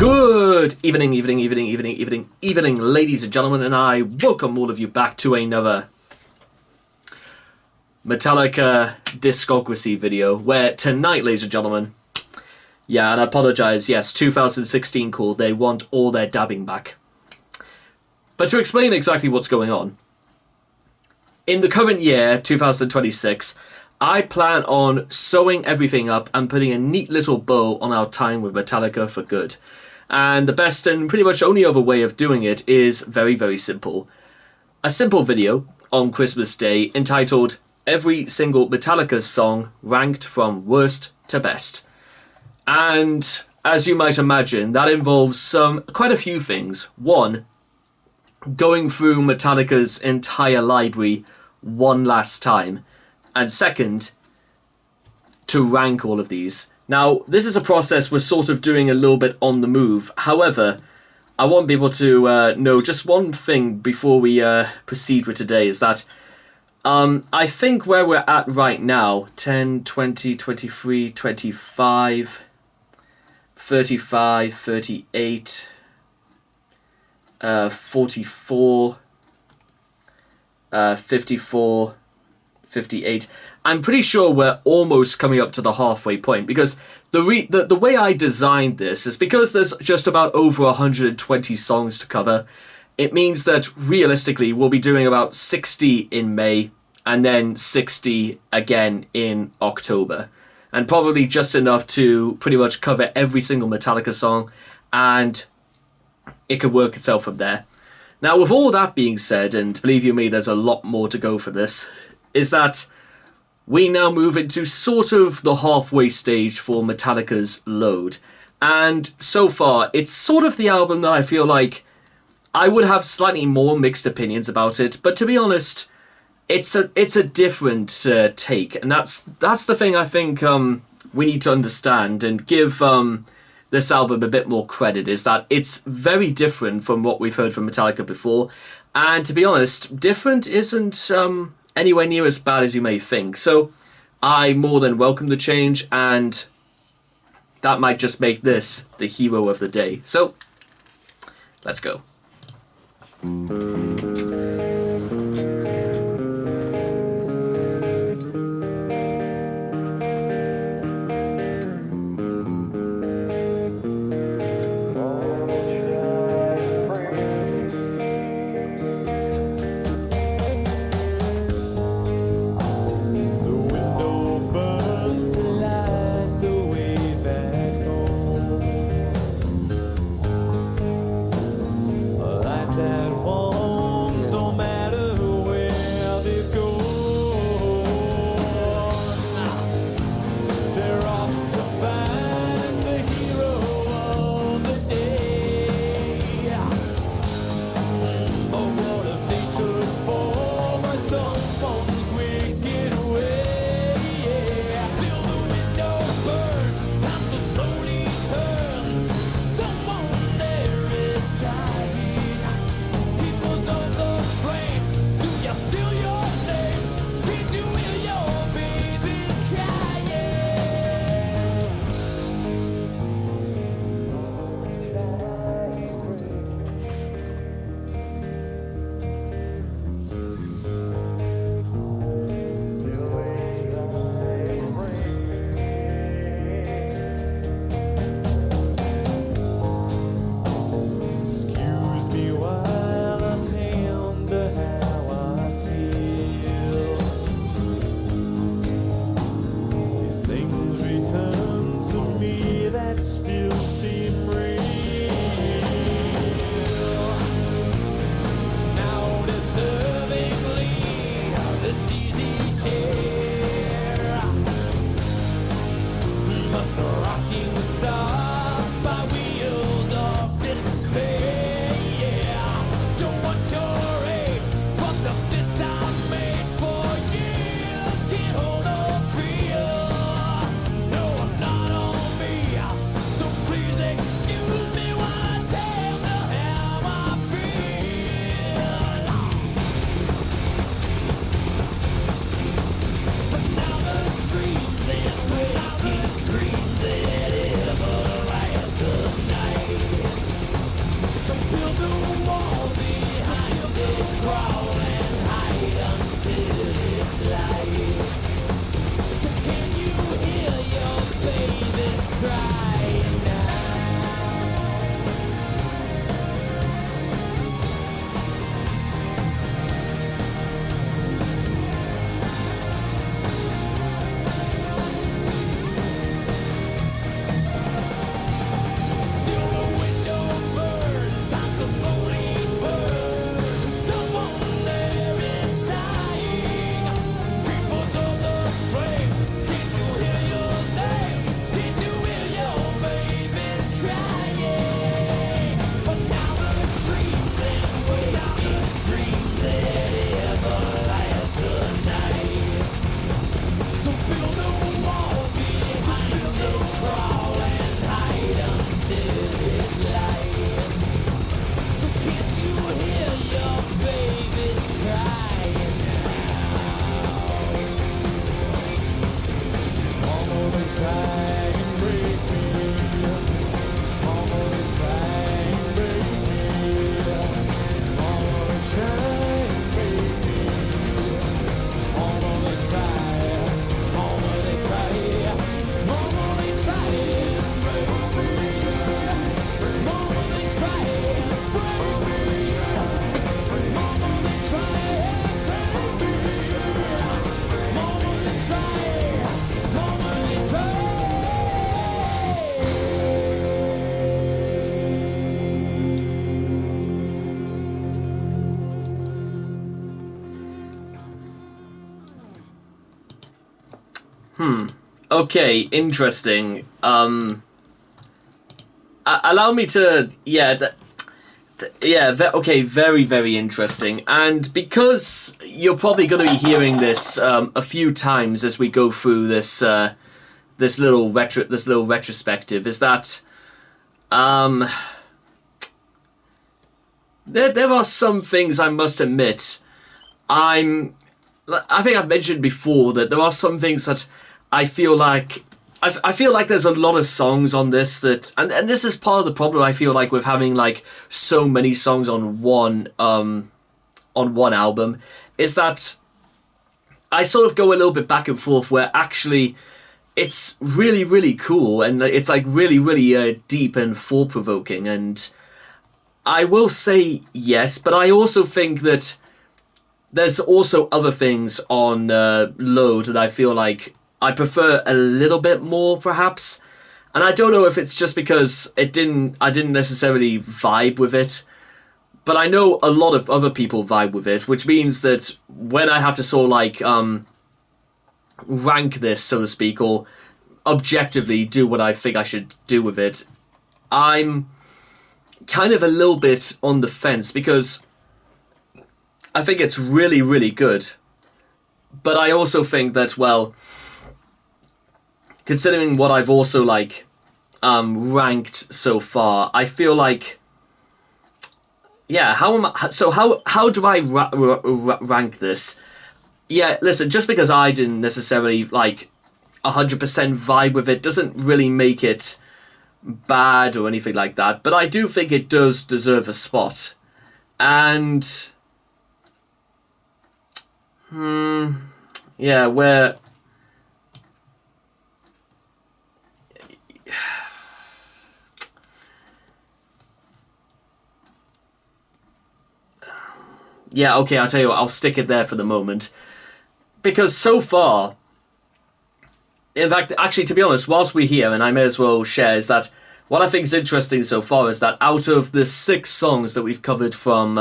Good evening, ladies and gentlemen, and I welcome all of you back to another Metallica discography video, where tonight, ladies and gentlemen, yeah, and I apologise, yes, 2016 called, they want all their dabbing back. But to explain exactly what's going on, in the current year, 2026, I plan on sewing everything up and putting a neat little bow on our time with Metallica for good. And the best and pretty much only other way of doing it is very, very simple. A simple video on Christmas Day entitled Every Single Metallica Song Ranked from Worst to Best. And as you might imagine, that involves quite a few things. One, going through Metallica's entire library one last time. And second, to rank all of these. Now, this is a process we're sort of doing a little bit on the move. However, I want people to know just one thing before we proceed with today, is that I think where we're at right now, 10, 20, 23, 25, 35, 38, 44, 54, 58. I'm pretty sure we're almost coming up to the halfway point, because the way I designed this is because there's just about over 120 songs to cover. It means that realistically we'll be doing about 60 in May and then 60 again in October, and probably just enough to pretty much cover every single Metallica song, and it could work itself from there. Now, with all that being said, and believe you me, there's a lot more to go for this, is that we now move into sort of the halfway stage for Metallica's load. And so far, it's sort of the album that I feel like I would have slightly more mixed opinions about it. But to be honest, it's a different take. And that's the thing I think we need to understand and give this album a bit more credit, is that it's very different from what we've heard from Metallica before. And to be honest, different isn't anywhere near as bad as you may think. So I more than welcome the change, and that might just make this the hero of the day. So let's go. Okay, interesting. Allow me to, yeah, okay, very, very interesting. And because you're probably going to be hearing this a few times as we go through this little retrospective, is that there are some things I must admit. I think I've mentioned before that there are some things that I feel like I feel like there's a lot of songs on this that, and this is part of the problem I feel like with having like so many songs on one album, is that I sort of go a little bit back and forth where actually it's really, really cool and it's like really, really deep and thought provoking, and I will say yes, but I also think that there's also other things on Load that I feel like I prefer a little bit more, perhaps. And I don't know if it's just because I didn't necessarily vibe with it, but I know a lot of other people vibe with it, which means that when I have to sort of like rank this, so to speak, or objectively do what I think I should do with it, I'm kind of a little bit on the fence because I think it's really, really good. But I also think that, well, considering what I've also like ranked so far, I feel like, yeah, how do I rank this? Yeah, listen, just because I didn't necessarily like 100% vibe with it doesn't really make it bad or anything like that, but I do think it does deserve a spot. And yeah, where yeah, okay, I'll tell you what, I'll stick it there for the moment. Because so far, in fact, actually, to be honest, whilst we're here, and I may as well share, is that what I think is interesting so far is that out of the 6 songs that we've covered from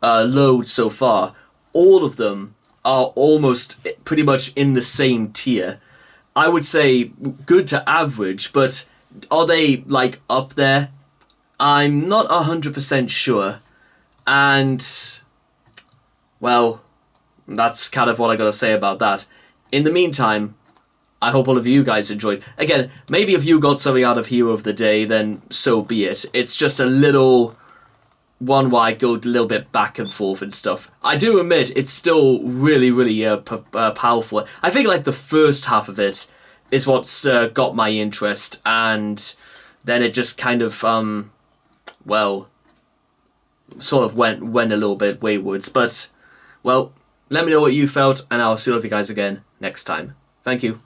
Load so far, all of them are almost pretty much in the same tier. I would say good to average, but are they like up there? I'm not 100% sure. And, well, that's kind of what I gotta say about that. In the meantime, I hope all of you guys enjoyed. Again, maybe if you got something out of Hero of the Day, then so be it. It's just a little one where I go a little bit back and forth and stuff. I do admit it's still really, really powerful. I think like the first half of it is what's got my interest, and then it just kind of, well, sort of went a little bit waywards. But, well, let me know what you felt, and I'll see all of you guys again next time. Thank you.